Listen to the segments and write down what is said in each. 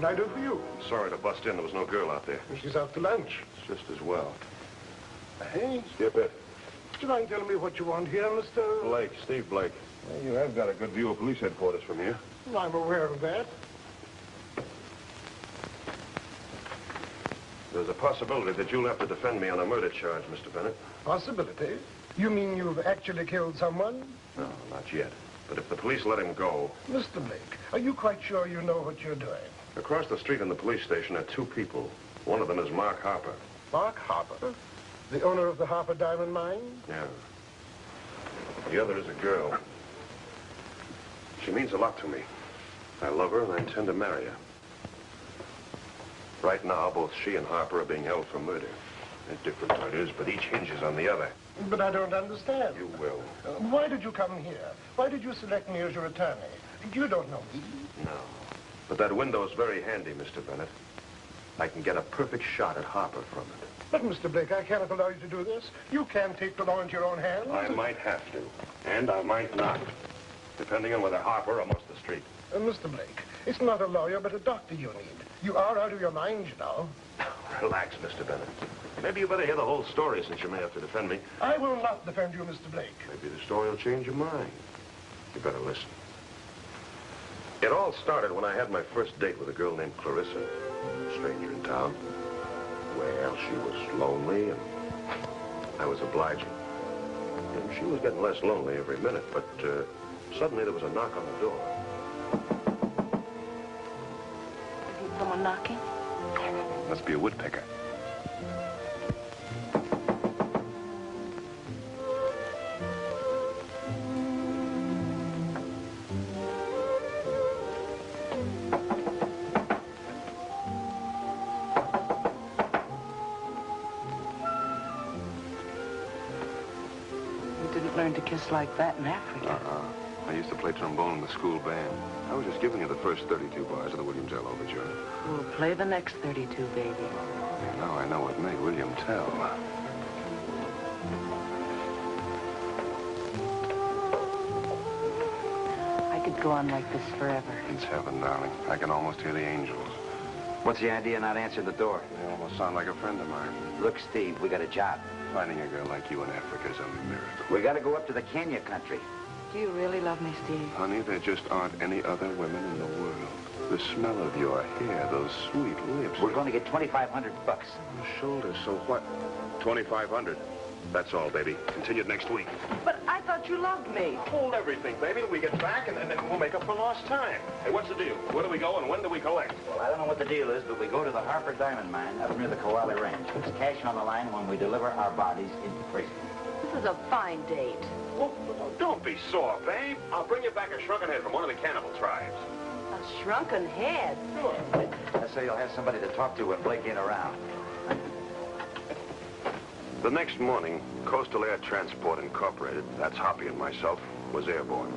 can I do for you? Sorry to bust in. There was no girl out there. She's out to lunch. It's just as well. Hey? Skip it. Would you mind telling me what you want here, Mr. Blake, Steve Blake. Well, you have got a good view of police headquarters from here. I'm aware of that. There's a possibility that you'll have to defend me on a murder charge, Mr. Bennett. Possibility? You mean you've actually killed someone? No, not yet. But if the police let him go... Mr. Blake, are you quite sure you know what you're doing? Across the street in the police station are two people. One of them is Mark Harper. Mark Harper? The owner of the Harper Diamond Mine? Yeah. The other is a girl. She means a lot to me. I love her and I intend to marry her. Right now, both she and Harper are being held for murder. They're different murders, but each hinges on the other. But I don't understand. You will. Why did you come here? Why did you select me as your attorney? You don't know me. No. But that window's very handy, Mr. Bennett. I can get a perfect shot at Harper from it. But, Mr. Blake, I cannot allow you to do this. You can't take the law into your own hands. I might have to. And I might not. Depending on whether Harper or most of the street. Mr. Blake, it's not a lawyer, but a doctor you need. You are out of your mind, you know. Relax, Mr. Bennett. Maybe you better hear the whole story since you may have to defend me. I will not defend you, Mr. Blake. Maybe the story will change your mind. You better listen. It all started when I had my first date with a girl named Clarissa, a stranger in town. Well, she was lonely, and I was obliging. And she was getting less lonely every minute, but suddenly there was a knock on the door. Is someone knocking? Must be a woodpecker. To kiss like that in Africa. I used to play trombone in the school band. I was just giving you the first 32 bars of the William Tell overture. We'll play the next 32, baby. Now I know what made William Tell. I could go on like this forever. It's heaven, darling. I can almost hear the angels. What's the idea not answering the door? They almost sound like a friend of mine. Look, Steve, we got a job. Finding a girl like you in Africa is a miracle. We got to go up to the Kenya country. Do you really love me, Steve? Honey, there just aren't any other women in the world. The smell of your hair, those sweet lips. We're going to get $2,500. The shoulders, so what? 2,500. That's all, baby. Continued next week. But I thought you loved me. Hold everything, baby, till we get back, and then we'll make up for lost time. Hey, what's the deal? Where do we go, and when do we collect? Well, I don't know what the deal is, but we go to the Harper Diamond Mine up near the Koala Range. It's cash on the line when we deliver our bodies into prison. This is a fine date. Well, don't be sore, babe. I'll bring you back a shrunken head from one of the cannibal tribes. A shrunken head? Sure. That's so you'll have somebody to talk to when Blake ain't around. The next morning, Coastal Air Transport Incorporated, that's Hoppy and myself, was airborne.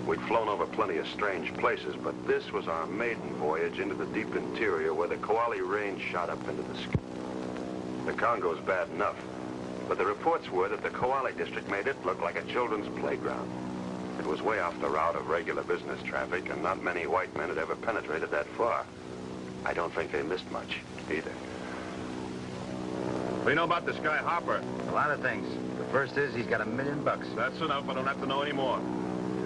We'd flown over plenty of strange places, but this was our maiden voyage into the deep interior where the Koala Range shot up into the sky. The Congo's bad enough, but the reports were that the Koala district made it look like a children's playground. It was way off the route of regular business traffic, and not many white men had ever penetrated that far. I don't think they missed much, either. What do you know about this guy, Harper? A lot of things. The first is he's got $1 million. That's enough. I don't have to know any more.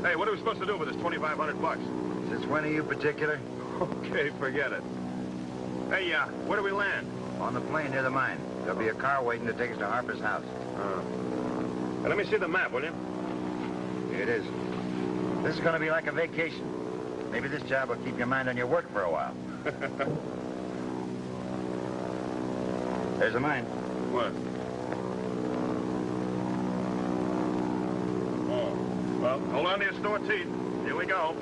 Hey, what are we supposed to do with this $2,500? Since when are you particular? Okay, forget it. Hey, where do we land? On the plane near the mine. There'll be a car waiting to take us to Harper's house. Hey, let me see the map, will you? Here it is. This is going to be like a vacation. Maybe this job will keep your mind on your work for a while. There's the mine. What? Oh, well, hold on to your store teeth. Here we go.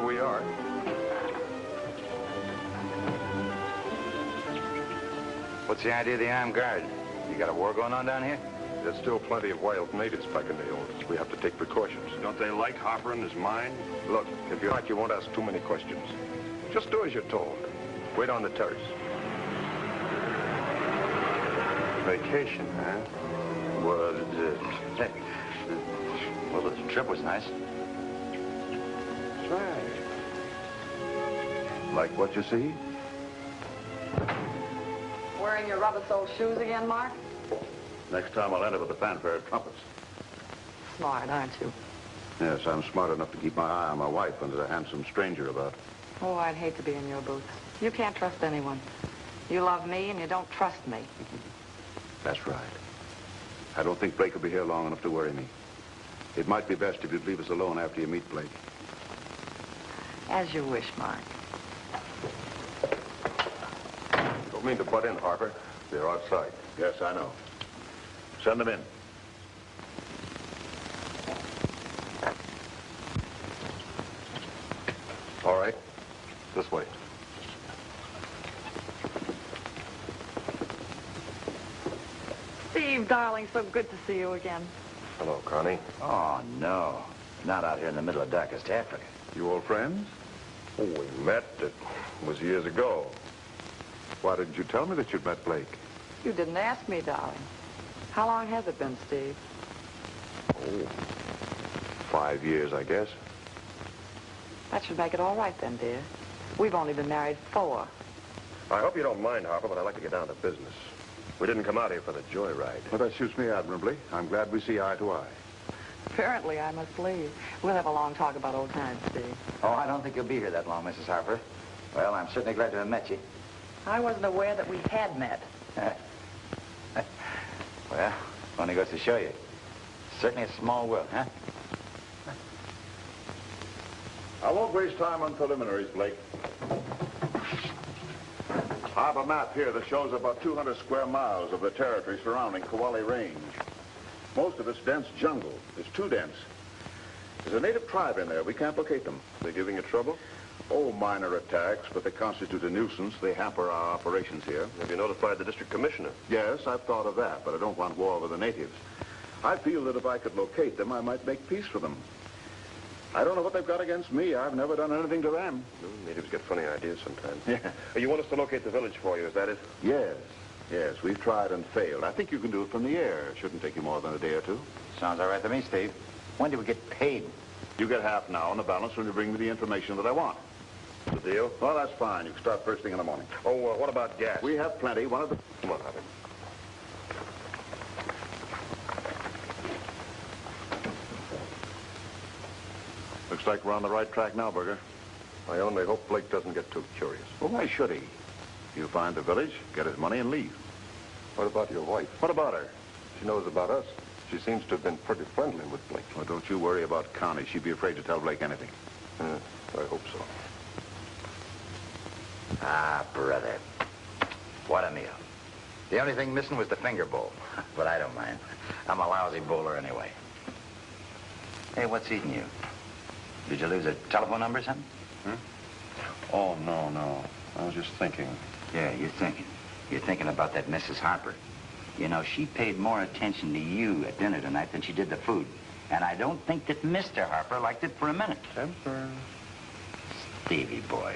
we are. What's the idea of the armed guard? You got a war going on down here? There's still plenty of wild natives back in the hills. We have to take precautions. Don't they like Harper and his mine? Look, if you like, you won't ask too many questions. Just do as you're told. Wait on the terrace. Vacation, huh? Well, the trip was nice. That's right. Like what you see? Wearing your rubber-soled shoes again, Mark? Next time I'll enter with a fanfare of trumpets. Smart, aren't you? Yes, I'm smart enough to keep my eye on my wife when there's a handsome stranger about. Oh, I'd hate to be in your boots. You can't trust anyone. You love me and you don't trust me. That's right. I don't think Blake will be here long enough to worry me. It might be best if you'd leave us alone after you meet Blake. As you wish, Mark. Don't mean to butt in, Harper. They're outside. Yes, I know. Send them in. All right. This way. Steve, darling, so good to see you again. Hello, Connie. Oh, no. Not out here in the middle of darkest Africa. You old friends? Oh, we met. It was years ago. Why didn't you tell me that you'd met Blake? You didn't ask me, darling. How long has it been, Steve? Oh, 5 years, I guess. That should make it all right then, dear. We've only been married 4. I hope you don't mind, Harper, but I'd like to get down to business. We didn't come out here for the joyride. Well, that suits me admirably. I'm glad we see eye to eye. Apparently, I must leave. We'll have a long talk about old times, Steve. Oh, I don't think you'll be here that long, Mrs. Harper. Well, I'm certainly glad to have met you. I wasn't aware that we had met. Well, only goes to show you. Certainly a small world, huh? I won't waste time on preliminaries, Blake. I have a map here that shows about 200 square miles of the territory surrounding Kawali Range. Most of it's dense jungle. It's too dense. There's a native tribe in there. We can't locate them. They're giving you trouble? Oh, minor attacks, but they constitute a nuisance. They hamper our operations here. Have you notified the district commissioner? Yes, I've thought of that, but I don't want war with the natives. I feel that if I could locate them, I might make peace for them. I don't know what they've got against me. I've never done anything to them. Natives get funny ideas sometimes. Yeah. You want us to locate the village for you, is that it? Yes. Yes, we've tried and failed. I think you can do it from the air. It shouldn't take you more than a day or two. Sounds all right to me, Steve. When do we get paid? You get half now and the balance when you bring me the information that I want. The deal? Well, that's fine. You can start first thing in the morning. Oh, what about gas? We have plenty. One of the... Come on, Harvey. Looks like we're on the right track now, Berger. I only hope Blake doesn't get too curious. Well, why should he? You find the village, get his money, and leave. What about your wife? What about her? She knows about us. She seems to have been pretty friendly with Blake. Well, don't you worry about Connie. She'd be afraid to tell Blake anything. I hope so. Ah, brother. What a meal. The only thing missing was the finger bowl. But I don't mind. I'm a lousy bowler anyway. Hey, what's eating you? Did you lose a telephone number or something? Oh, no. I was just thinking. Yeah, you're thinking. You're thinking about that Mrs. Harper. You know, she paid more attention to you at dinner tonight than she did the food. And I don't think that Mr. Harper liked it for a minute. Temper. Stevie boy,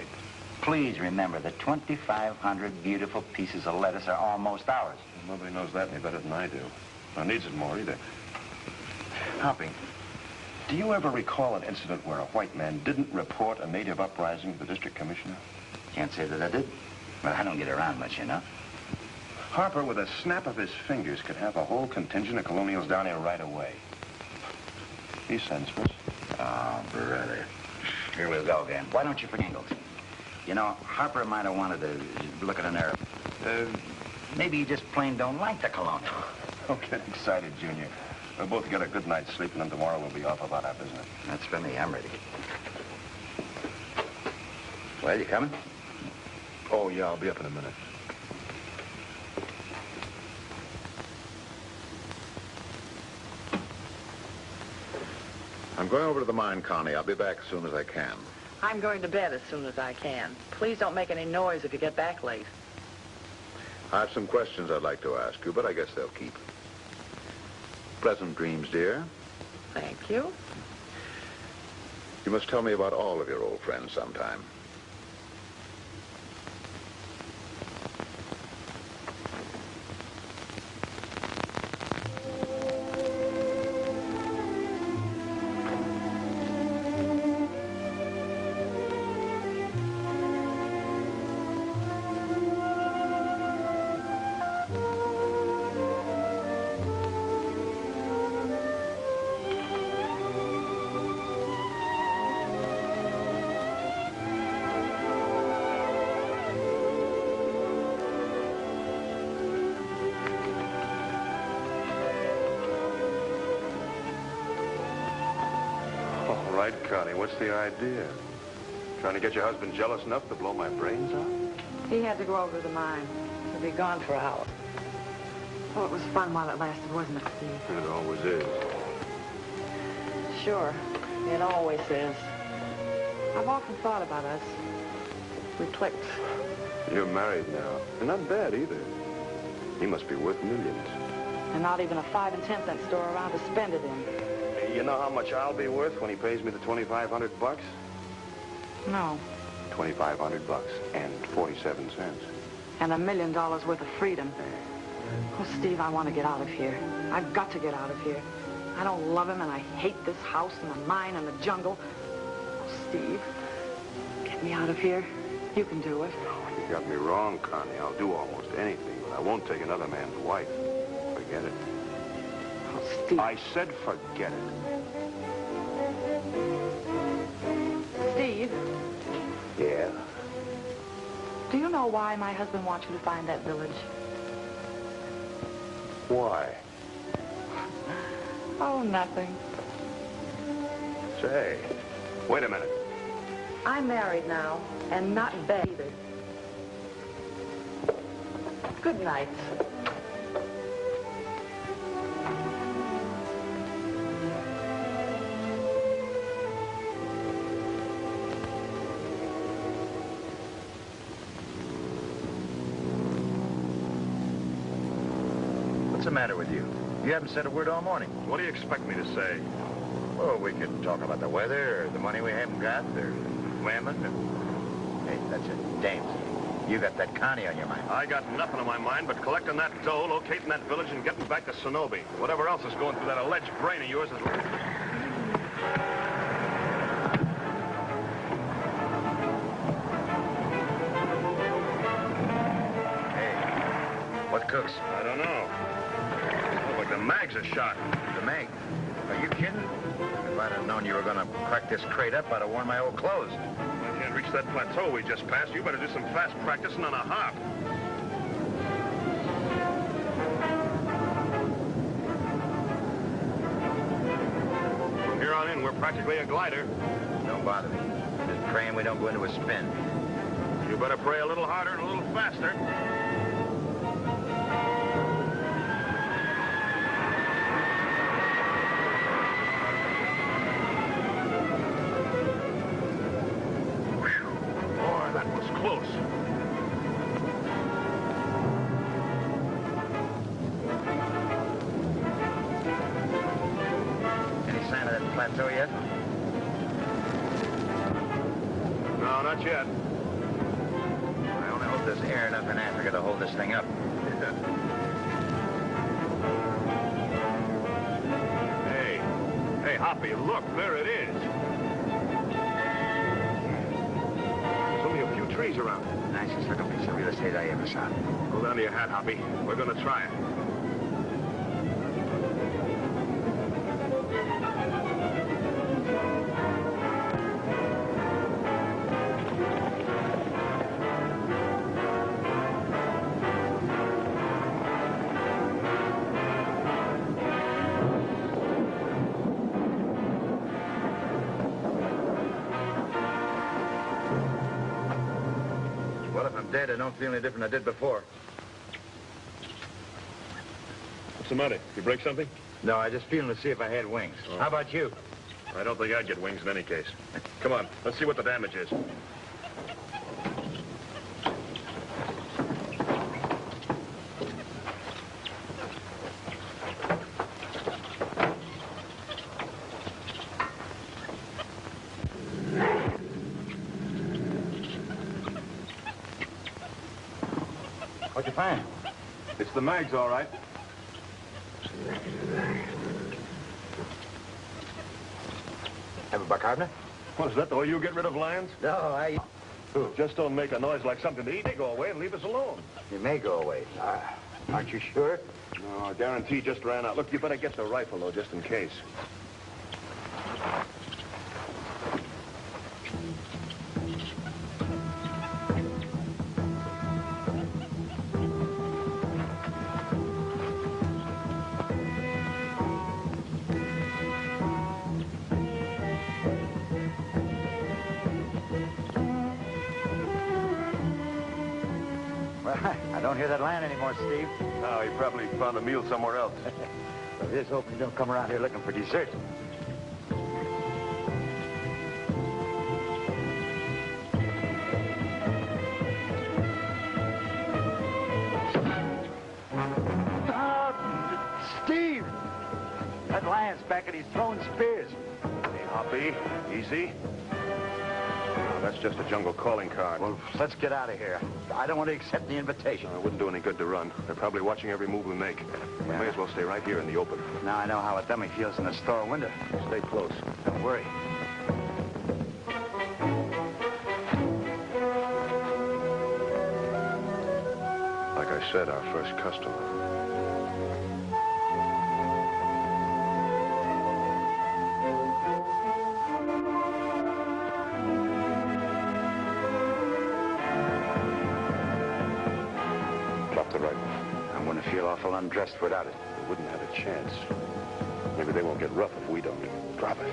please remember that 2,500 beautiful pieces of lettuce are almost ours. Well, nobody knows that any better than I do. Nor needs it more either. Hoppy, do you ever recall an incident where a white man didn't report a native uprising to the district commissioner? Can't say that I did. But I don't get around much, you know. Harper, with a snap of his fingers, could have a whole contingent of colonials down here right away. He's senseless. Oh, brother. Here we go again. Why don't you forget Ingalls? You know, Harper might have wanted to look at an Arab. Maybe he just plain don't like the colonial. Don't get excited, Junior. We'll both get a good night's sleep, and then tomorrow we'll be off about our business. That's for me. I'm ready. Well, you coming? Oh, yeah, I'll be up in a minute. I'm going over to the mine, Connie. I'll be back as soon as I can. I'm going to bed as soon as I can. Please don't make any noise if you get back late. I have some questions I'd like to ask you, but I guess they'll keep. Pleasant dreams, dear. Thank you. You must tell me about all of your old friends sometime. All right, Connie, what's the idea? Trying to get your husband jealous enough to blow my brains out? He had to go over to the mine. He'll be gone for an hour. Oh, it was fun while it lasted, wasn't it, Steve? It always is. Sure. It always is. I've often thought about us. We clicked. You're married now. And not bad, either. He must be worth millions. And not even a 5 and 10 cent store around to spend it in. Hey, you know how much I'll be worth when he pays me the $2,500 bucks? No. $2,500 and 47 cents. And $1 million worth of freedom. Oh, Steve, I want to get out of here. I've got to get out of here. I don't love him, and I hate this house and the mine and the jungle. Oh, Steve, get me out of here. You can do it. No, you got me wrong, Connie. I'll do almost anything, but I won't take another man's wife. Forget it. Oh, Steve. I said forget it. Steve, Yeah? do you know why my husband wants you to find that village? Why? Oh, nothing. Say, wait a minute. I'm married now, and not bad either. Good night. What's the matter with you? You haven't said a word all morning. What do you expect me to say? Well, we could talk about the weather, or the money we haven't got, or women. Hey, that's it. Dames. You got that Connie on your mind. I got nothing on my mind but collecting that dough, locating that village, and getting back to Sonobi. Whatever else is going through that alleged brain of yours is... What cooks? I don't know. Look like the mags are shot. The Meg. Are you kidding? If I'd have known you were going to crack this crate up, I'd have worn my old clothes. I can't reach that plateau we just passed. You better do some fast practicing on a hop. From here on in, we're practically a glider. Don't bother me. Just praying we don't go into a spin. You better pray a little harder and a little faster. Close. Any sign of that plateau yet? No, not yet. I only hope there's air enough in Africa to hold this thing up. Hey, Hoppy, look, there it is. There's only a few trees around. Nicest little piece of real estate I ever saw. Hold on to your hat, Hoppy. We're going to try it. Well, if I'm dead, I don't feel any different than I did before. What's the matter? You break something? No, I just feeling to see if I had wings. Oh. How about you? I don't think I'd get wings in any case. Come on, let's see what the damage is. What'd you find? It's the mags, all right. Have a bicarbonate? What, is that the way you get rid of lions? No, I... Just don't make a noise like something to eat. They go away and leave us alone. You may go away. Aren't you sure? No, our guarantee just ran out. Look, you better get the rifle, though, just in case. I don't hear that lion anymore, Steve. No, he probably found a meal somewhere else. Well, here's hoping he don't come around here looking for dessert. Steve! That lion's back and he's throwing spears. Hey, Hoppy, easy. Oh, that's just a jungle calling card. Well, let's get out of here. I don't want to accept the invitation. It wouldn't do any good to run. They're probably watching every move we make. We may as well stay right here in the open. Now I know how a dummy feels in a store window. Stay close. Don't worry. Like I said, our first customer. Drop the rifle. I'm going to feel awful undressed without it. We wouldn't have a chance. Maybe they won't get rough if we don't. Drop it.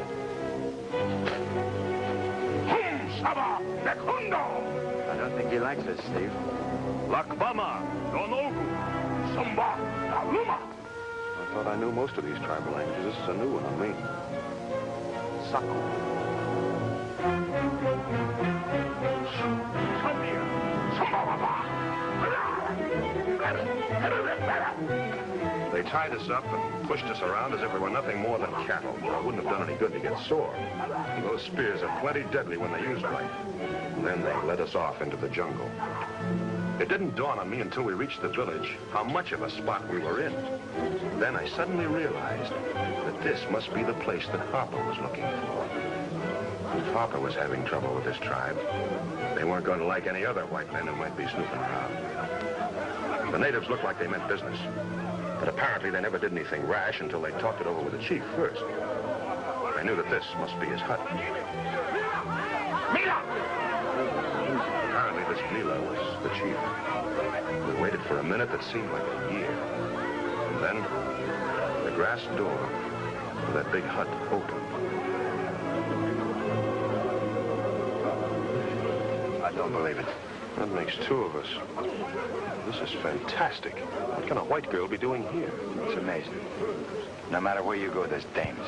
I don't think he likes us, Steve. Lakbama, Donogu, Samba, Daluma. I thought I knew most of these tribal languages. This is a new one on me. Saku. They tied us up and pushed us around as if we were nothing more than cattle. It wouldn't have done any good to get sore. Those spears are plenty deadly when they're used right. And then they led us off into the jungle. It didn't dawn on me until we reached the village how much of a spot we were in. Then I suddenly realized that this must be the place that Harper was looking for. If Harper was having trouble with his tribe, they weren't going to like any other white men who might be snooping around. The natives looked like they meant business, but apparently they never did anything rash until they talked it over with the chief first. I knew that this must be his hut. Mila! Apparently this Mila was the chief. We waited for a minute that seemed like a year. And then the grass door of that big hut opened. I don't believe it. That makes two of us. This is fantastic. What can a white girl be doing here? It's amazing. No matter where you go, there's dames.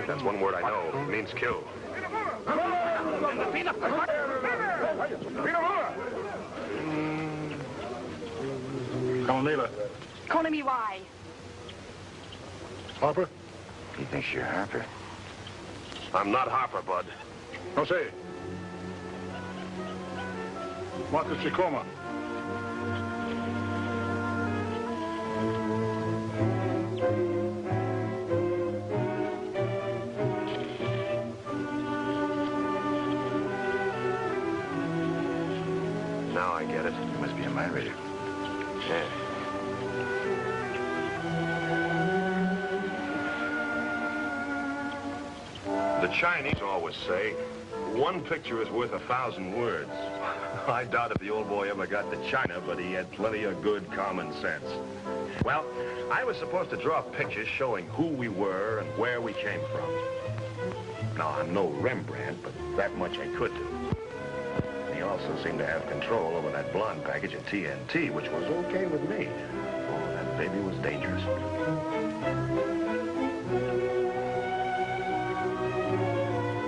That's one word I know. It means kill. Come on, Leila. Calling me why? Harper? He thinks you're Harper. I'm not Harper, Bud. No sé. Marcus Chicoma. Now I get it. You must be a mind reader. Yeah. The Chinese always say, one picture is worth 1,000 words. I doubt if the old boy ever got to China, but he had plenty of good common sense. Well, I was supposed to draw pictures showing who we were and where we came from. Now, I'm no Rembrandt, but that much I could do. He also Erickson seemed to have control over that blonde package of TNT, which was okay with me. Oh, that baby was dangerous.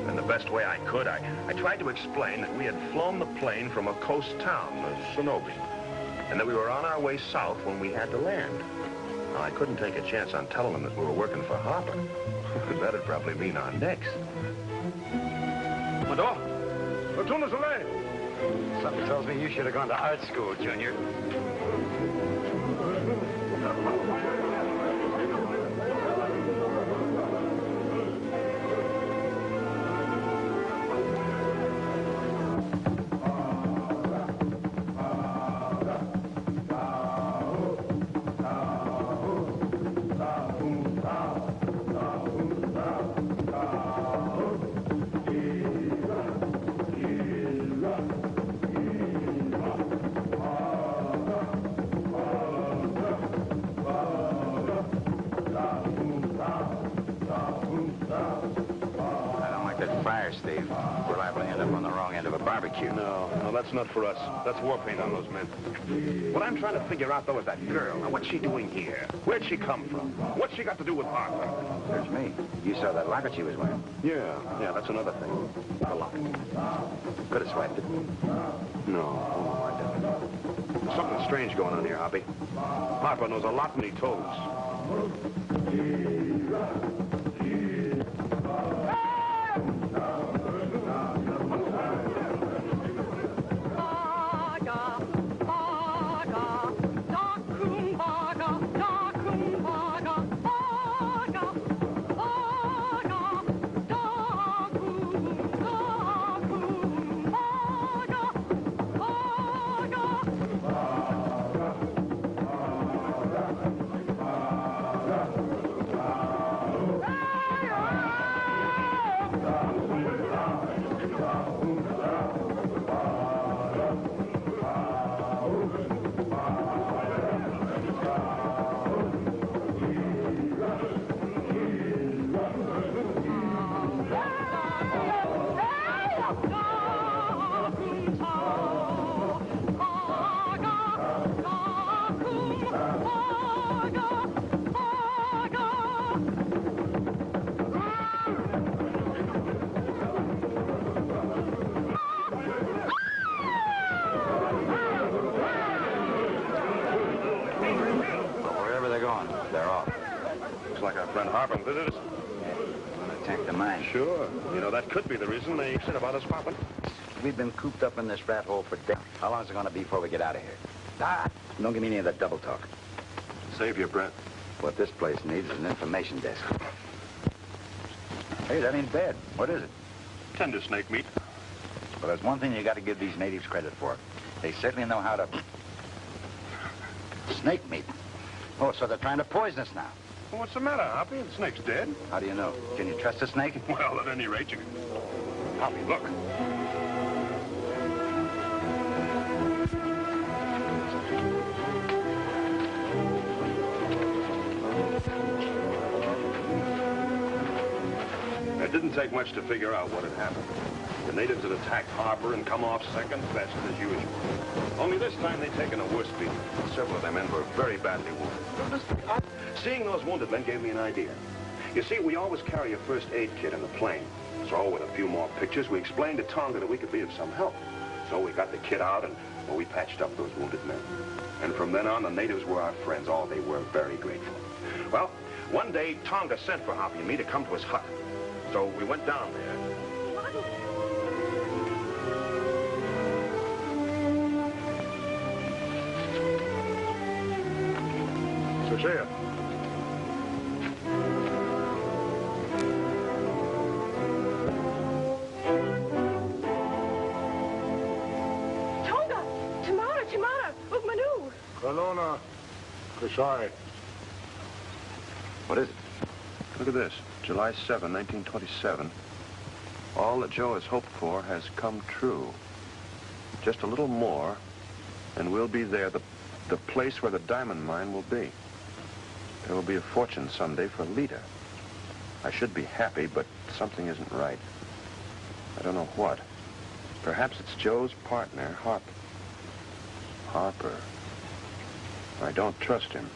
In the best way I could, I tried to explain that we had flown the plane from a coast town, Sonobe, and that we were on our way south when we had to land. Now, I couldn't take a chance on telling them that we were working for Harper. That'd probably mean our necks. Mador, retourne au soleil. Something tells me you should have gone to art school, Junior. Steve. We're liable to end up on the wrong end of a barbecue. No, that's not for us. That's war paint on those men. What I'm trying to figure out, though, is that girl. Now, what's she doing here? Where'd she come from? What's she got to do with Harper? Search me. You saw that locket she was wearing. Yeah, that's another thing. The locket. Could have swiped it. No, I don't. There's something strange going on here, Hoppy. Harper knows a lot than he told us. Harper visited us. Attack the mine. Sure. You know, that could be the reason they said about us popping. We've been cooped up in this rat hole for days. How long is it going to be before we get out of here? Don't give me any of that double talk. Save your breath. What this place needs is an information desk. Hey, that ain't bad. What is it? Tender snake meat. Well, there's one thing you got to give these natives credit for. They certainly know how to... Snake meat. Oh, so they're trying to poison us now. Well, what's the matter, Hoppy? The snake's dead. How do you know? Can you trust a snake? Well, at any rate, you can... Hoppy, look. It didn't take much to figure out what had happened. The natives had attacked Harper and come off second best as usual. Only this time they'd taken a worse beating. Several of their men were very badly wounded. Seeing those wounded men gave me an idea. You see, we always carry a first aid kit in the plane. So with a few more pictures, we explained to Tonga that we could be of some help. So we got the kit out and, well, we patched up those wounded men. And from then on, the natives were our friends. Oh, they were very grateful. Well, one day, Tonga sent for Hoppy and me to come to his hut. So we went down there. Sir. Tonga! Timana! Ugmanu! Kalona. Kashai. What is it? Look at this. July 7, 1927. All that Joe has hoped for has come true. Just a little more, and we'll be there, the place where the diamond mine will be. There will be a fortune someday for Lita. I should be happy, but something isn't right. I don't know what. Perhaps it's Joe's partner, Harper. Harper. I don't trust him.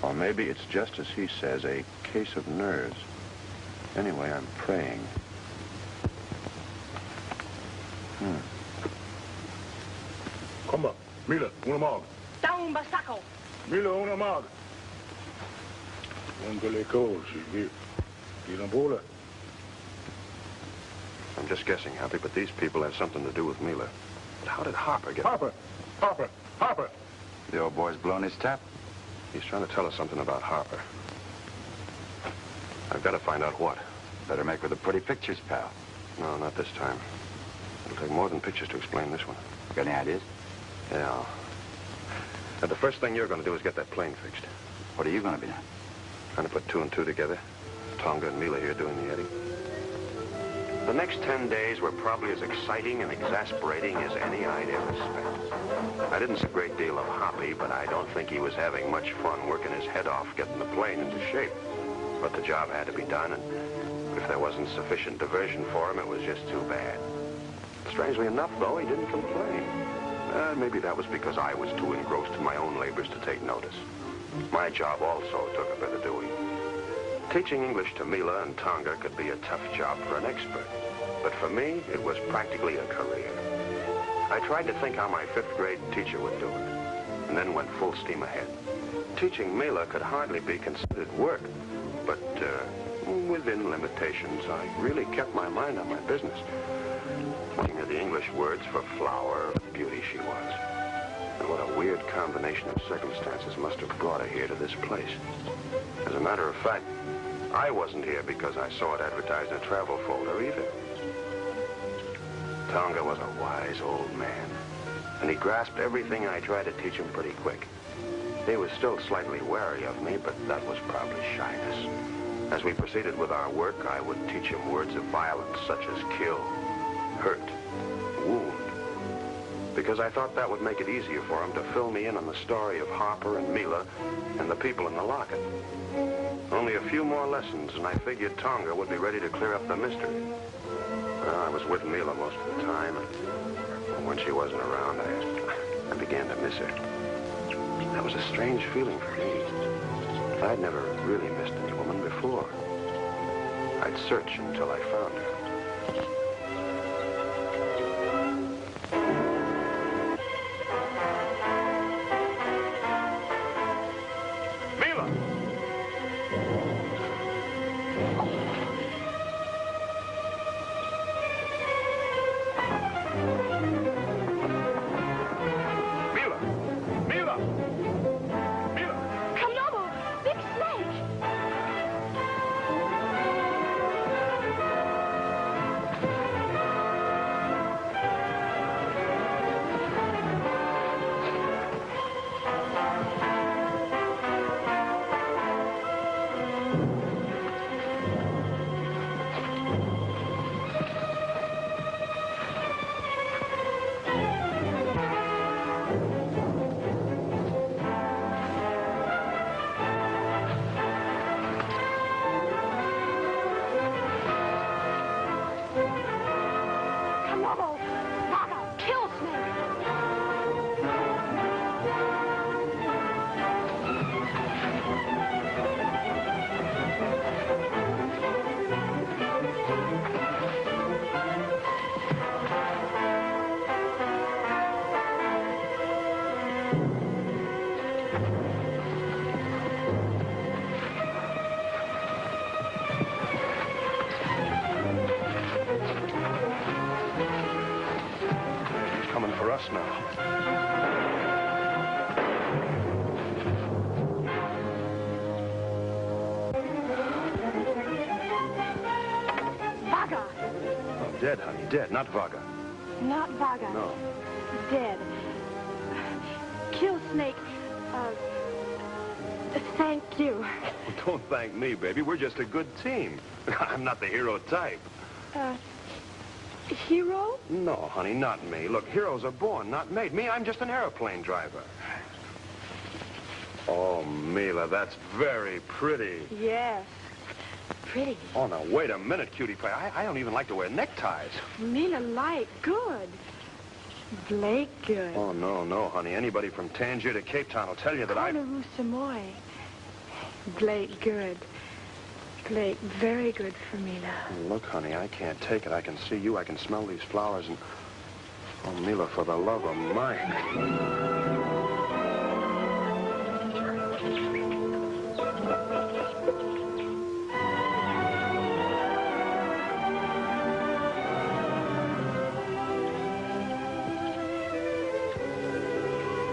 Or maybe it's just as he says, a case of nerves. Anyway, I'm praying. Come, Mila, una mag. Down, Basaco. Mila, una mag. Uncle Echo, she's here. I'm just guessing, Happy, but these people have something to do with Mila. But how did Harper get... Harper. The old boy's blown his top. He's trying to tell us something about Harper. I've got to find out what. Better make with the pretty pictures, pal. No, not this time. It'll take more than pictures to explain this one. Got any ideas? Yeah. Now, the first thing you're going to do is get that plane fixed. What are you going to be doing? Trying to put 2 and 2 together. Tonga and Mila here doing the Eddie. The next 10 days were probably as exciting and exasperating as any I'd ever spent. I didn't see a great deal of Hoppy, but I don't think he was having much fun working his head off getting the plane into shape. But the job had to be done, and if there wasn't sufficient diversion for him, it was just too bad. Strangely enough, though, he didn't complain. Maybe that was because I was too engrossed in my own labors to take notice. My job also took a bit of doing. Teaching English to Mila and Tonga could be a tough job for an expert. But for me, it was practically a career. I tried to think how my 5th grade teacher would do it, and then went full steam ahead. Teaching Mila could hardly be considered work, but within limitations, I really kept my mind on my business. Looking at the English words for flower, beauty she was. And what a weird combination of circumstances must have brought her here to this place. As a matter of fact, I wasn't here because I saw it advertised in a travel folder either. Tonga was a wise old man, and he grasped everything I tried to teach him pretty quick. He was still slightly wary of me, but that was probably shyness. As we proceeded with our work, I would teach him words of violence such as kill, hurt, wound, because I thought that would make it easier for him to fill me in on the story of Harper and Mila and the people in the locket. Only a few more lessons, and I figured Tonga would be ready to clear up the mystery. Well, I was with Mila most of the time, and when she wasn't around, I began to miss her. That was a strange feeling for me. I'd never really missed any woman before. I'd search until I found her. Now. Vaga. Oh, dead, honey, dead, not Vaga. Not Vaga. No. Dead. Kill Snake. Thank you. Don't thank me, baby. We're just a good team. I'm not the hero type. Hero? No, honey, not me. Look, heroes are born, not made. Me, I'm just an airplane driver. Oh, Mila, that's very pretty. Yes. pretty. Oh, now, wait a minute, cutie pie. I don't even like to wear neckties. Mila Light, good. Blake, good. Oh, no, honey. Anybody from Tangier to Cape Town will tell you that Honolulu, Samoy. Blake, good. Blake, very good for Mila. Look, honey, I can't take it. I can see you. I can smell these flowers and... Oh, Mila, for the love of Mike.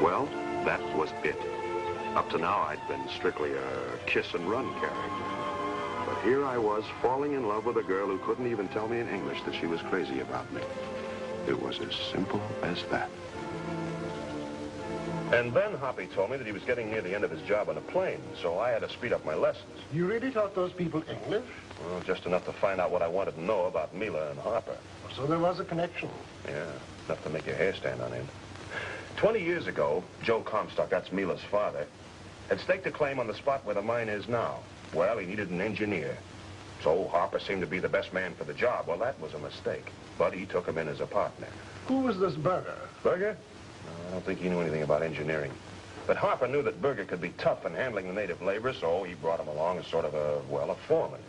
Well, that was it. Up to now, I'd been strictly a kiss-and-run character. But here I was, falling in love with a girl who couldn't even tell me in English that she was crazy about me. It was as simple as that. And then Hoppy told me that he was getting near the end of his job on a plane, so I had to speed up my lessons. You really taught those people English? Well, just enough to find out what I wanted to know about Mila and Harper. So there was a connection. Yeah, enough to make your hair stand on end. 20 years ago, Joe Comstock, that's Mila's father, had staked a claim on the spot where the mine is now. Well, he needed an engineer. So Harper seemed to be the best man for the job. Well, that was a mistake. But he took him in as a partner. Who was this Berger? Berger? No, I don't think he knew anything about engineering. But Harper knew that Berger could be tough in handling the native labor, so he brought him along as sort of a, well, a foreman.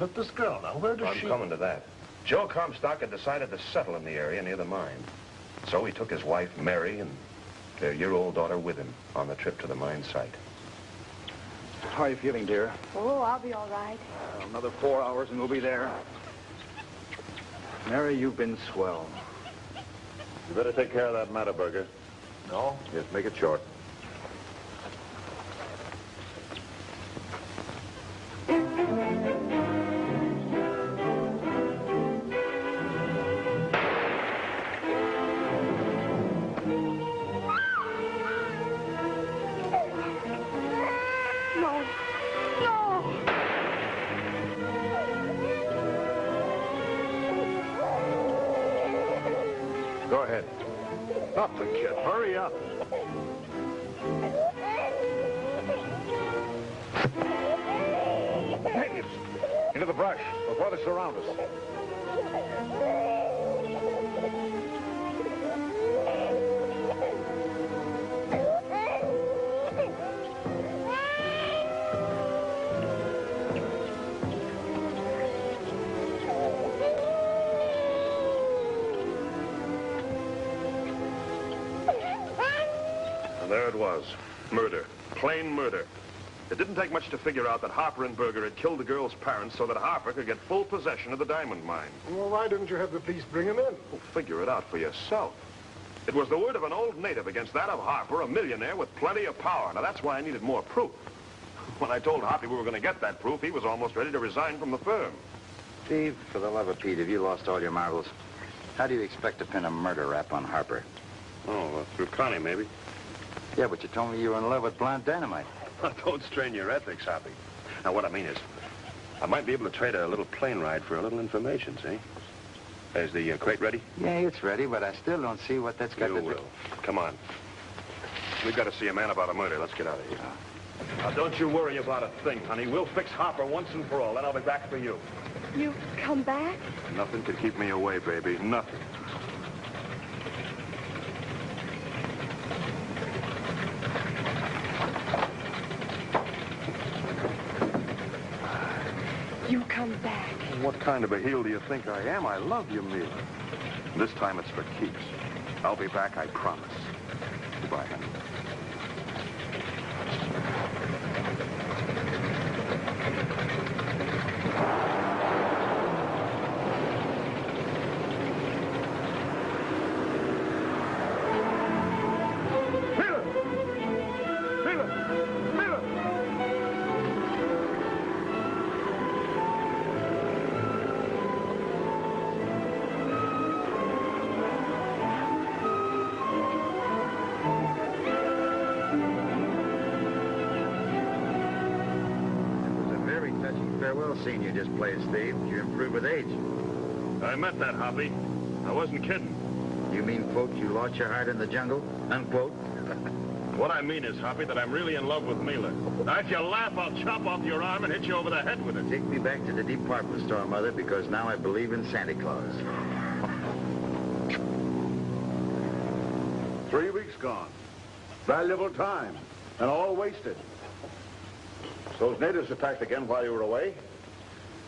But this girl, now, where does she... I'm coming to that. Joe Comstock had decided to settle in the area near the mine. So he took his wife, Mary, and their year-old daughter with him on the trip to the mine site. How are you feeling, dear? Oh, I'll be all right. Another 4 hours and we'll be there. Mary, you've been swell. You better take care of that matter, Berger. No? Yes, make it short. Go ahead. Nothing, kid. Hurry up. Natives! Into the brush before they surround us. There it was. Murder. Plain murder. It didn't take much to figure out that Harper and Berger had killed the girl's parents so that Harper could get full possession of the diamond mine. Well, why didn't you have the police bring him in? Well, figure it out for yourself. It was the word of an old native against that of Harper, a millionaire with plenty of power. Now, that's why I needed more proof. When I told Hoppy we were going to get that proof, he was almost ready to resign from the firm. Steve, for the love of Pete, have you lost all your marbles? How do you expect to pin a murder rap on Harper? Oh, through Connie, maybe. Yeah, but you told me you were in love with Plant Dynamite. Don't strain your ethics, Hoppy. Now, what I mean is, I might be able to trade a little plane ride for a little information, see? Is the crate ready? Yeah, it's ready, but I still don't see what that's got You to do. will. Come on. We've got to see a man about a murder. Let's get out of here. Now, don't you worry about a thing, honey. We'll fix Harper once and for all, then I'll be back for you. You come back? Nothing could keep me away, baby. Nothing. You come back. What kind of a heel do you think I am? I love you, Mila. This time it's for keeps. I'll be back, I promise. Goodbye, honey. Farewell scene you just played, Steve. You improve with age. I meant that, Hoppy. I wasn't kidding. You mean, quote, you lost your heart in the jungle, unquote? What I mean is, Hoppy, that I'm really in love with Mila. Now, if you laugh, I'll chop off your arm and hit you over the head with it. Take me back to the department store, Mother, because now I believe in Santa Claus. 3 weeks gone. Valuable time. And all wasted. Those natives attacked again while you were away.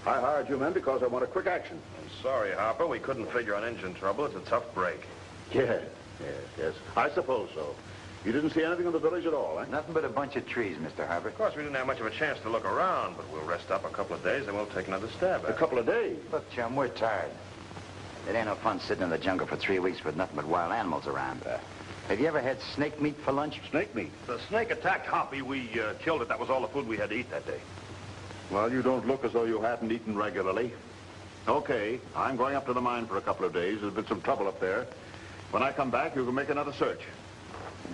I hired you men because I want a quick action. I'm sorry, Harper. We couldn't figure on engine trouble. It's a tough break. Yes. I suppose so. You didn't see anything in the village at all, eh? Nothing but a bunch of trees, Mr. Harper. Of course, we didn't have much of a chance to look around, but we'll rest up a couple of days and we'll take another stab at it. A couple of days? Look, chum, we're tired. It ain't no fun sitting in the jungle for 3 weeks with nothing but wild animals around. Have you ever had snake meat for lunch? Snake meat? The snake attacked Hoppy. We killed it. That was all the food we had to eat that day. Well, you don't look as though you hadn't eaten regularly. Okay, I'm going up to the mine for a couple of days. There's been some trouble up there. When I come back, you can make another search.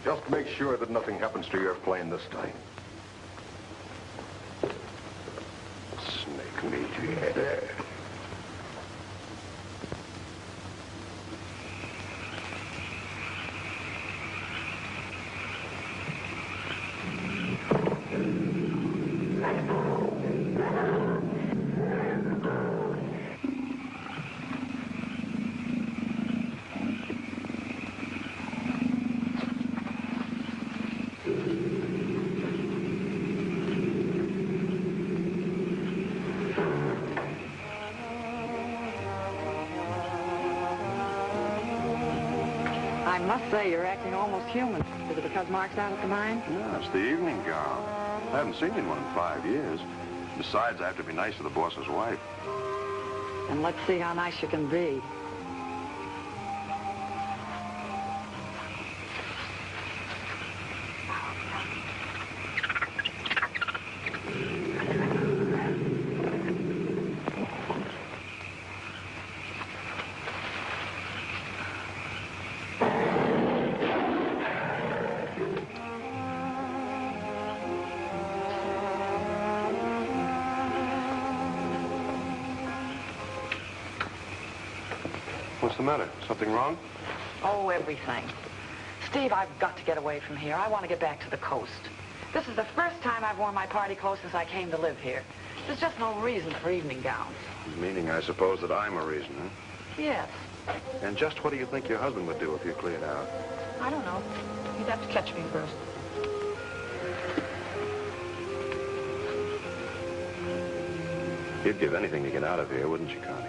Just make sure that nothing happens to your plane this time. Snake meat, yeah. I must say, you're acting almost human. Is it because Mark's out at the mine? No, it's the evening gown. I haven't seen you in one in 5 years. Besides, I have to be nice to the boss's wife. And let's see how nice you can be. What's the matter? Something wrong? Oh, everything. Steve, I've got to get away from here. I want to get back to the coast. This is the first time I've worn my party clothes since I came to live here. There's just no reason for evening gowns. Meaning, I suppose, that I'm a reason, huh? Yes. And just what do you think your husband would do if you cleared out? I don't know. You'd have to catch me first. You'd give anything to get out of here, wouldn't you, Connie?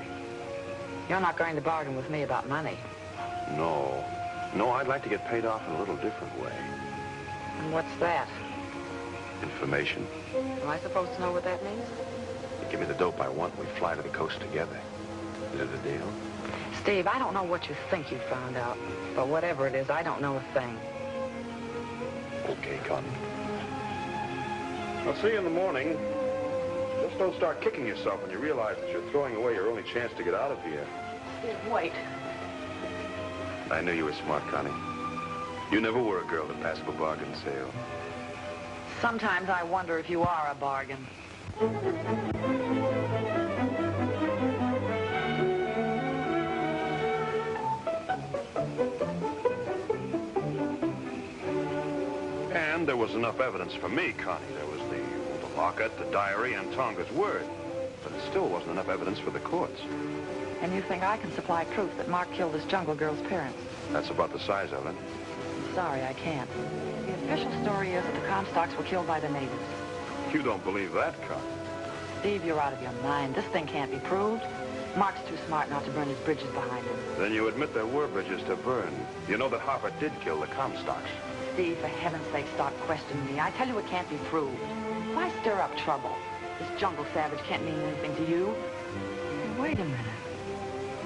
You're not going to bargain with me about money. No. No, I'd like to get paid off in a little different way. And what's that? Information. Am I supposed to know what that means? You give me the dope I want, we fly to the coast together. Is it a deal? Steve, I don't know what you think you found out. But whatever it is, I don't know a thing. Okay, Connie. I'll see you in the morning. Just don't start kicking yourself when you realize that you're throwing away your only chance to get out of here. Steve, wait. I knew you were smart, Connie. You never were a girl to pass up a bargain sale. Sometimes I wonder if you are a bargain. And there was enough evidence for me, Connie. There was the locket, the diary, and Tonga's word. But it still wasn't enough evidence for the courts. And you think I can supply proof that Mark killed this jungle girl's parents? That's about the size of it. Sorry, I can't. The official story is that the Comstocks were killed by the natives. You don't believe that, Connie. Steve, you're out of your mind. This thing can't be proved. Mark's too smart not to burn his bridges behind him. Then you admit there were bridges to burn. You know that Harper did kill the Comstocks. Steve, for heaven's sake, stop questioning me. I tell you it can't be proved. Why stir up trouble? This jungle savage can't mean anything to you. Wait a minute.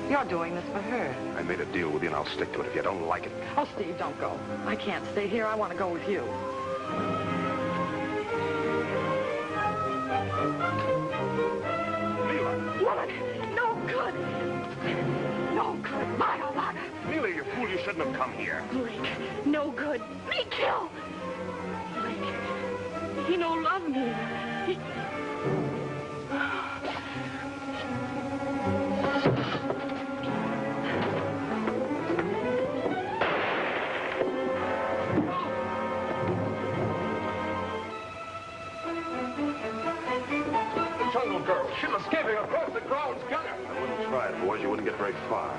You're doing this for her. I made a deal with you, and I'll stick to it if you don't like it. Oh, Steve, don't go. I can't stay here. I want to go with you. Mila! Woman! No good! No good! Laga, Laga! Mila, you fool, you shouldn't have come here. Blake, no good. Me kill. Blake, he no love me. He...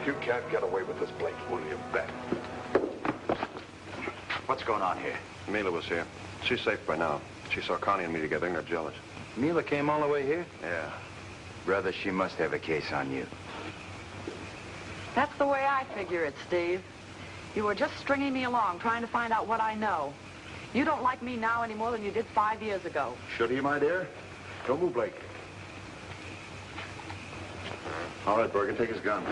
You can't get away with this, Blake, will you bet? What's going on here? Mila was here. She's safe by now. She saw Connie and me together and got jealous. Mila came all the way here? Yeah. Brother, she must have a case on you. That's the way I figure it, Steve. You were just stringing me along, trying to find out what I know. You don't like me now any more than you did 5 years ago. Should he, my dear? Don't move, Blake. All right, Bergen, take his gun.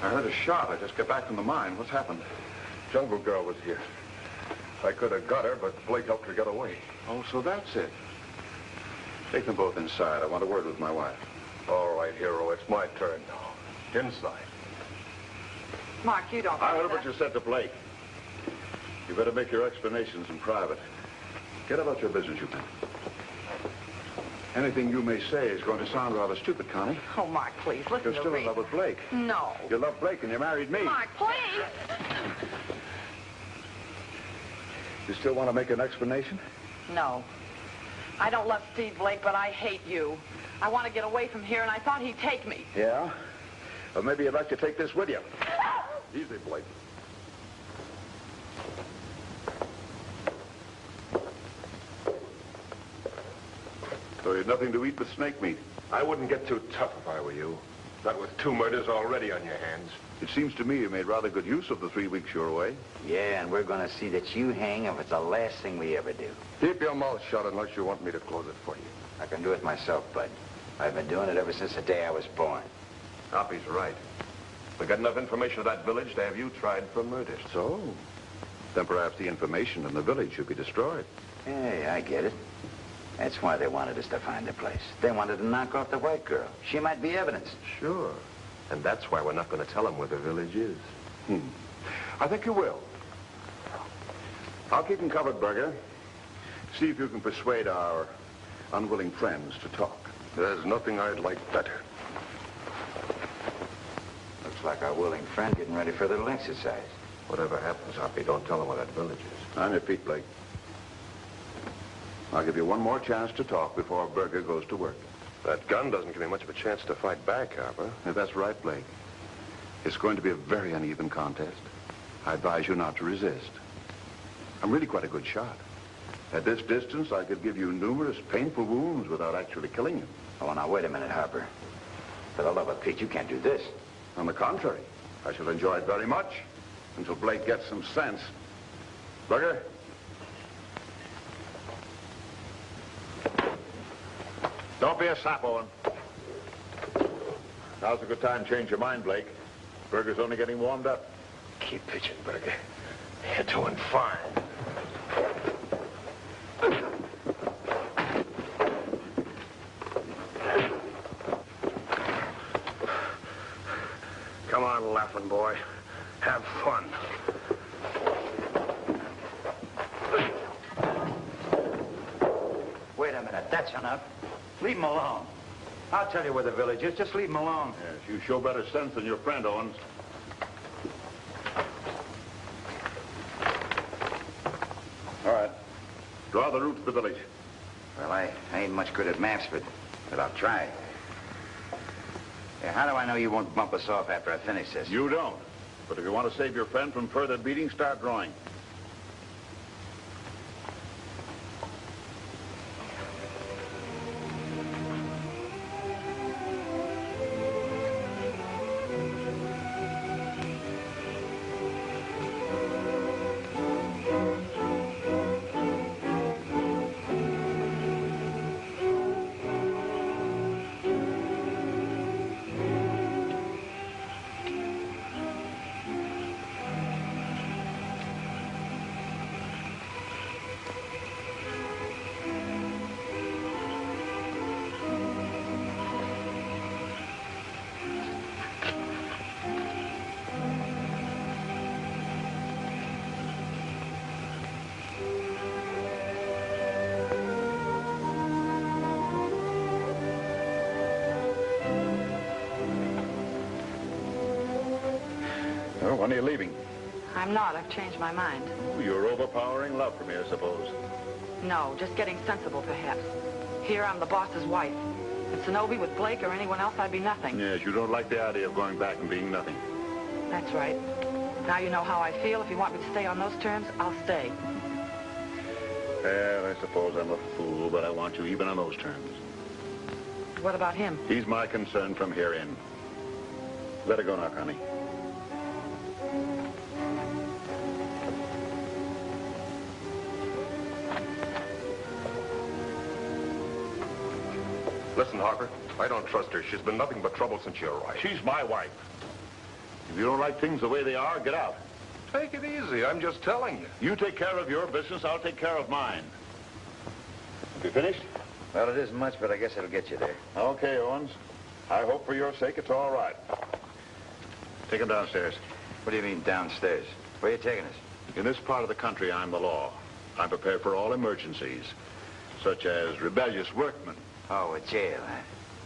I heard a shot. I just got back from the mine. What's happened? Jungle Girl was here. I could have got her, but Blake helped her get away. Oh, so that's it. Take them both inside. I want a word with my wife. All right, hero. It's my turn now. Inside. Mark, you don't I think heard that. what you said to Blake. You better make your explanations in private. Get about your business, you men. Anything you may say is going to sound rather stupid, Connie. Oh, Mark, please, listen You're to still me. in love with Blake. No. You love Blake and you married me. Mark, please. You still want to make an explanation? No. I don't love Steve Blake, but I hate you. I want to get away from here, and I thought he'd take me. Yeah? Well, maybe you'd like to take this with you. Easy, Blake. So you had nothing to eat but snake meat. I wouldn't get too tough if I were you. Not with 2 murders already on your hands. It seems to me you made rather good use of the 3 weeks you were away. Yeah, and we're going to see that you hang if it's the last thing we ever do. Keep your mouth shut unless you want me to close it for you. I can do it myself, Bud. I've been doing it ever since the day I was born. Hoppy's right. We got enough information of that village to have you tried for murder. So? Then perhaps the information in the village should be destroyed. Hey, I get it. That's why they wanted us to find the place. They wanted to knock off the white girl. She might be evidence. Sure. And that's why we're not going to tell them where the village is. I think you will. I'll keep them covered, Berger. See if you can persuade our unwilling friends to talk. There's nothing I'd like better. Looks like our willing friend getting ready for a little exercise. Whatever happens, Hoppy, don't tell them where that village is. On your feet, Blake. I'll give you one more chance to talk before Berger goes to work. That gun doesn't give me much of a chance to fight back, Harper. That's right, Blake. It's going to be a very uneven contest. I advise you not to resist. I'm really quite a good shot. At this distance, I could give you numerous painful wounds without actually killing you. Oh, now, wait a minute, Harper. For the love of Pete, you can't do this. On the contrary, I shall enjoy it very much until Blake gets some sense. Berger? Don't be a sap, Owen. Now's a good time to change your mind, Blake. Berger's only getting warmed up. Keep pitching, Berger. You're doing fine. Come on, laughing boy. Have fun. Wait a minute, that's enough. Leave him alone. I'll tell you where the village is. Just leave him alone. Yes, you show better sense than your friend, Owens. All right. Draw the route to the village. Well, I ain't much good at maps, but I'll try. Yeah, how do I know you won't bump us off after I finish this? You don't. But if you want to save your friend from further beating, start drawing. Well, when are you leaving? I'm not. I've changed my mind. Oh, your overpowering love for me, I suppose. No, just getting sensible, perhaps. Here, I'm the boss's wife. With Zenobia, with Blake, or anyone else, I'd be nothing. Yes, you don't like the idea of going back and being nothing. That's right. Now you know how I feel. If you want me to stay on those terms, I'll stay. Well, I suppose I'm a fool, but I want you even on those terms. What about him? He's my concern from here in. Let her go now, Connie. Listen, Harper, I don't trust her. She's been nothing but trouble since you arrived. She's my wife. If you don't like things the way they are, get out. Take it easy. I'm just telling you. You take care of your business, I'll take care of mine. You finished? Well, it isn't much, but I guess it'll get you there. Okay, Owens. I hope for your sake it's all right. Take him downstairs. What do you mean, downstairs? Where are you taking us? In this part of the country, I'm the law. I'm prepared for all emergencies, such as rebellious workmen. Oh, a jail, huh?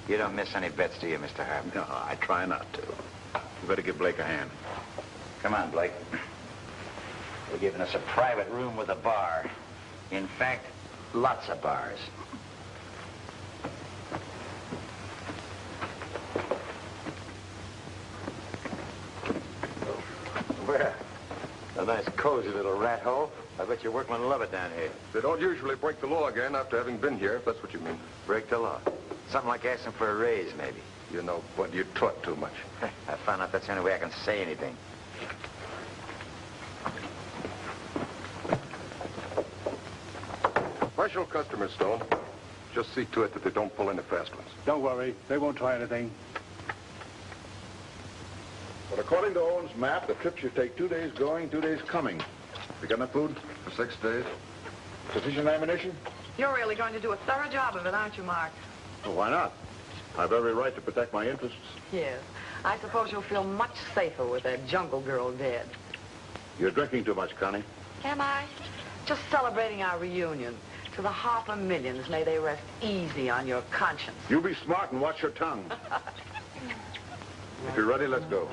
You don't miss any bets, do you, Mr. Harper? No, I try not to. You better give Blake a hand. Come on, Blake. They're giving us a private room with a bar. In fact, lots of bars. Well, a nice cozy little rat hole. I bet your workmen love it down here. They don't usually break the law again after having been here, if that's what you mean. Break the law. Something like asking for a raise, maybe. You know, but you talk too much. I found out that's the only way I can say anything. Special customers, Stone. Just see to it that they don't pull any fast ones. Don't worry. They won't try anything. But according to Owens' map, the trip should take 2 days going, 2 days coming. You got enough food? For 6 days? Sufficient ammunition? You're really going to do a thorough job of it, aren't you, Mark? Well, why not? I've every right to protect my interests. Yes. I suppose you'll feel much safer with that jungle girl dead. You're drinking too much, Connie. Am I? Just celebrating our reunion. To the Harper millions, may they rest easy on your conscience. You be smart and watch your tongue. If you're ready, let's go.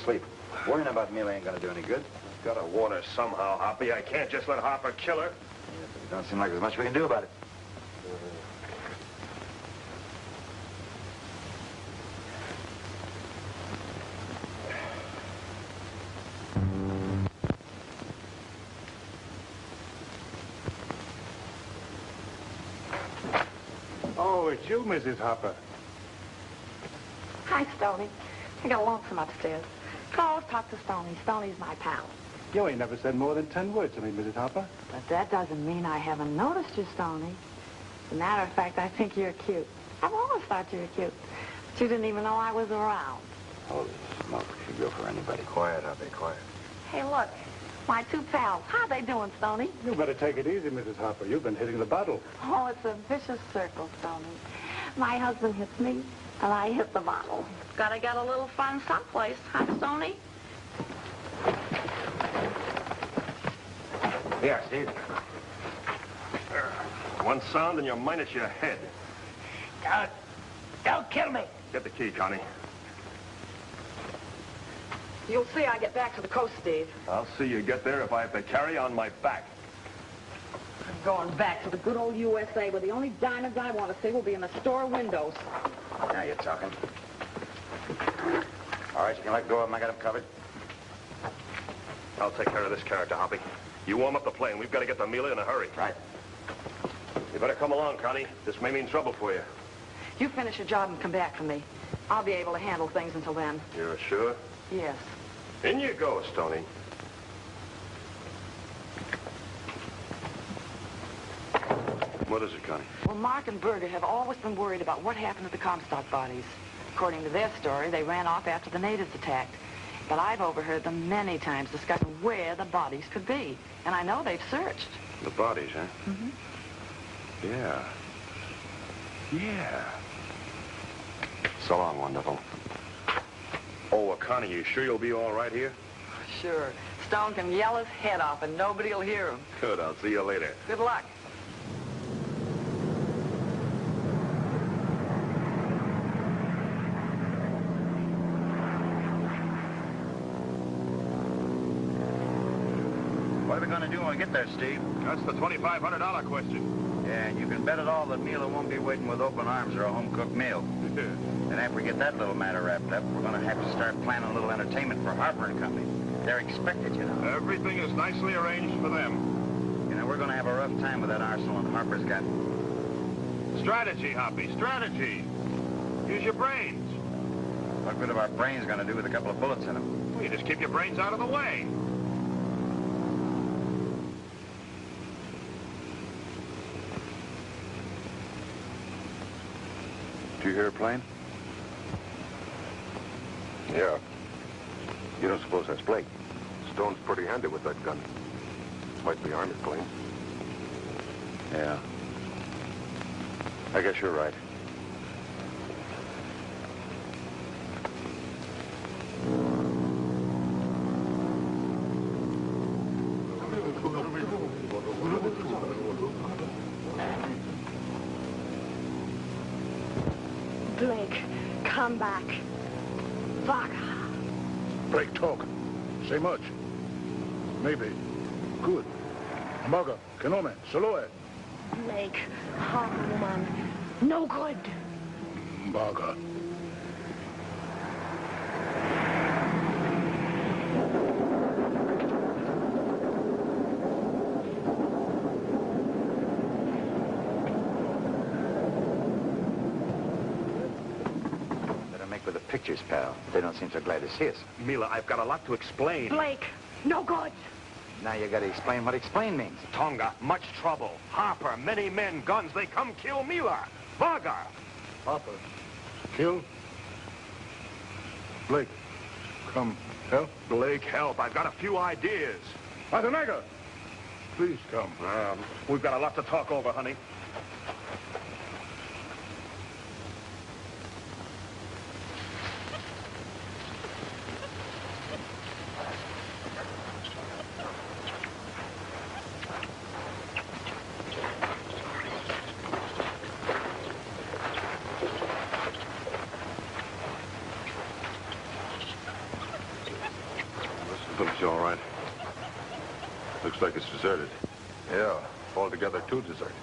Sleep. Worrying about Mila ain't gonna do any good. Gotta warn her somehow, Hoppy. I can't just let Harper kill her. Yeah, but it don't seem like there's much we can do about it. Oh, it's you, Mrs. Harper. Hi, Stoney. I got lonesome upstairs. Go talk to Stoney. Stoney's my pal. You ain't never said more than 10 words to me, Mrs. Harper. But that doesn't mean I haven't noticed you, Stoney. As a matter of fact, I think you're cute. I've always thought you were cute. But you didn't even know I was around. Holy smoke, she'd go for anybody. Quiet, Hoppy, quiet. Hey, look. My two pals. How they doing, Stoney? You better take it easy, Mrs. Harper. You've been hitting the bottle. Oh, it's a vicious circle, Stoney. My husband hits me, and I hit the bottle. Gotta get a little fun someplace, huh, Stoney? Here, Steve. One sound and you're minus your head. Don't kill me. Get the key, Connie. You'll see I get back to the coast, Steve. I'll see you get there if I have to carry on my back. I'm going back to the good old USA where the only diamonds I want to see will be in the store windows. Now you're talking. All right, you can let go of them. I got them covered. I'll take care of this character, Hoppy. You warm up the plane. We've got to get to Mila in a hurry. Right. You better come along, Connie. This may mean trouble for you. You finish your job and come back for me. I'll be able to handle things until then. You're sure? Yes. In you go, Stoney. What is it, Connie? Well, Mark and Berger have always been worried about what happened to the Comstock bodies. According to their story, they ran off after the natives attacked. But I've overheard them many times discussing where the bodies could be. And I know they've searched. The bodies, huh? Mm-hmm. Yeah. Yeah. So long, wonderful. Oh, Connie, you sure you'll be all right here? Sure. Stone can yell his head off and nobody will hear him. Good, I'll see you later. Good luck. What are we going to do when we get there, Steve? That's the $2,500 question. Yeah, and you can bet it all that Mila won't be waiting with open arms or a home-cooked meal. And after we get that little matter wrapped up, we're going to have to start planning a little entertainment for Harper and Company. They're expected, you know. Everything is nicely arranged for them. You know, we're going to have a rough time with that arsenal that Harper's got. Strategy, Hoppy, strategy. Use your brains. What good are our brains going to do with a couple of bullets in them? Well, you just keep your brains out of the way. Do you hear a plane? Yeah. You don't suppose that's Blake? Stone's pretty handy with that gun. Might be army plane. Yeah. I guess you're right. Blake, come back. Veda. Break talk. Say much. Maybe. Good. Maga, Kenome, Soloe. Blake, Harper woman. No good. Maga. With the pictures, pal. They don't seem so glad to see us. Mila, I've got a lot to explain. Blake, no good. Now you got to explain what explain means. Tonga, much trouble. Harper, many men, guns. They come kill Mila. Vega. Harper. Kill. Blake. Come. Help. Blake, help. I've got a few ideas. Matanaga. Please come. We've got a lot to talk over, honey. You all right? Looks like it's deserted. Yeah, altogether too deserted.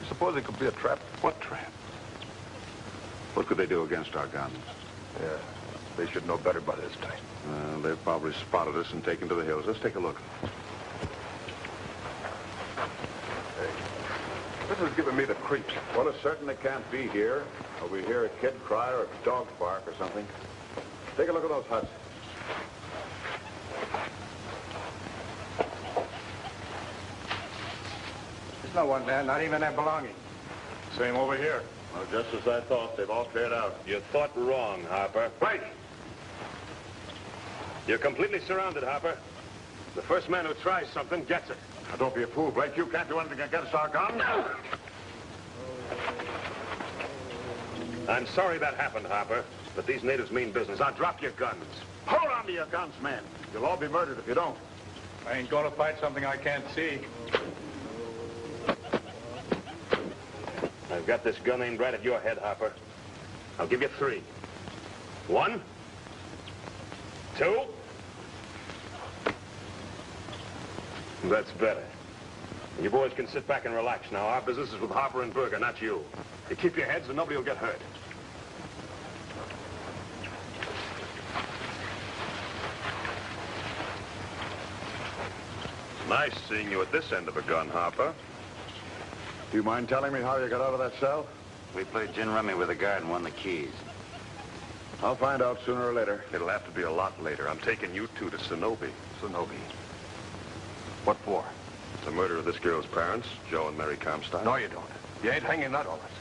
You suppose it could be a trap? What trap? What could they do against our guns? Yeah, they should know better by this time. They've probably spotted us and taken to the hills. Let's take a look. Hey, this is giving me the creeps. Well, it's certain it can't be here. Or we hear a kid cry or a dog bark or something. Take a look at those huts. There's no one there, not even their belongings. Same over here. Well, just as I thought, they've all cleared out. You thought wrong, Harper. Blake! You're completely surrounded, Harper. The first man who tries something gets it. Now, don't be a fool, Blake. You can't do anything against our guns. I'm sorry that happened, Harper, but these natives mean business. Now drop your guns. Hold on to your guns, man. You'll all be murdered if you don't. I ain't gonna fight something I can't see. I've got this gun aimed right at your head, Harper. I'll give you 3. 1, 2. That's better. You boys can sit back and relax now. Our business is with Harper and Berger, not you. You keep your heads and nobody will get hurt. Nice seeing you at this end of a gun, Harper. Do you mind telling me how you got out of that cell? We played gin rummy with the guard and won the keys. I'll find out sooner or later. It'll have to be a lot later. I'm taking you two to Sonobi. Sonobi. What for? The murder of this girl's parents, Joe and Mary Comstock. No, you don't. You ain't hanging that on us.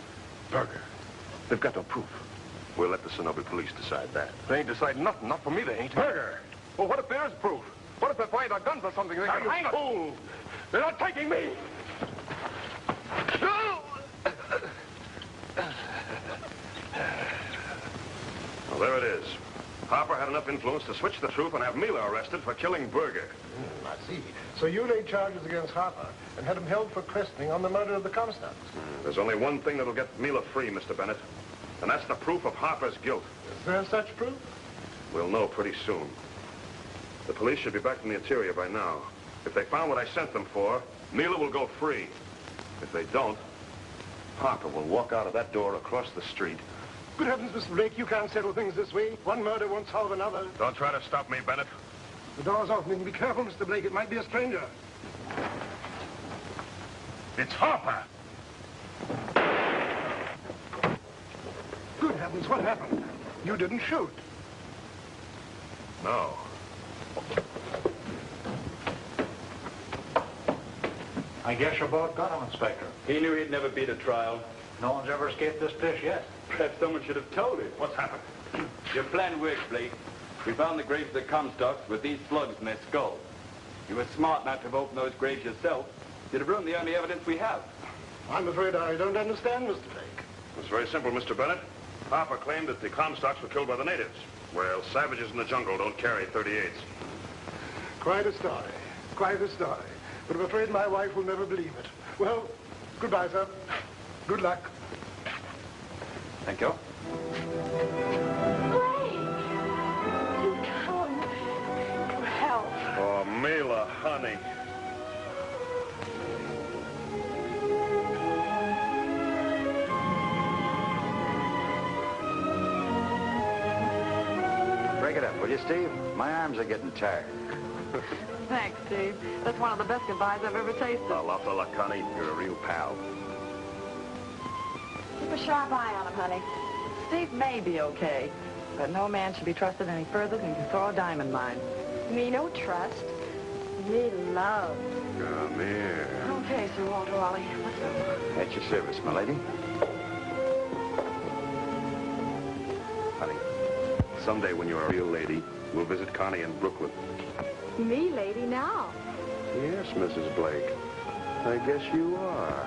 Berger. They've got no proof. We'll let the Sonobe police decide that. They ain't deciding nothing. Not for me, they ain't. Murder! Well, what if there is proof? What if they find our guns or something? They can hang us. Fool! They're not taking me! No! Well, there it is. Harper had enough influence to switch the truth and have Mila arrested for killing Berger. I see. So you laid charges against Harper and had him held for questioning on the murder of the Comstocks. There's only one thing that'll get Mila free, Mr. Bennett, and that's the proof of Harper's guilt. Is there such proof? We'll know pretty soon. The police should be back in the interior by now. If they found what I sent them for, Mila will go free. If they don't, Harper will walk out of that door across the street. Good heavens, Mr. Blake, you can't settle things this way. One murder won't solve another. Don't try to stop me, Bennett. The door's opening. Be careful, Mr. Blake. It might be a stranger. It's Harper! Good heavens, what happened? You didn't shoot. No. I guess you both got him, Inspector. He knew he'd never beat a trial. No one's ever escaped this fish yet. Perhaps someone should have told him. What's happened? Your plan worked, Blake. We found the graves of the Comstocks with these slugs in their skulls. You were smart not to have opened those graves yourself. You'd have ruined the only evidence we have. I'm afraid I don't understand, Mr. Blake. It's very simple, Mr. Bennett. Harper claimed that the Comstocks were killed by the natives. Well, savages in the jungle don't carry 38s. Quite a story. Quite a story. But I'm afraid my wife will never believe it. Well, goodbye, sir. Good luck. Thank you. Blake! You come to help. Oh, Mila, honey. Break it up, will you, Steve? My arms are getting tired. Thanks, Steve. That's one of the best goodbyes I've ever tasted. A lot of luck, honey. You're a real pal. Keep a sharp eye on him, honey. Steve may be okay, but no man should be trusted any further than you throw a diamond mine. Me no trust. Me love. Come here. Okay, Sir Walter Raleigh. Let's go. At your service, my lady. Honey, someday when you're a real lady, we'll visit Connie in Brooklyn. Me lady now. Yes, Mrs. Blake. I guess you are.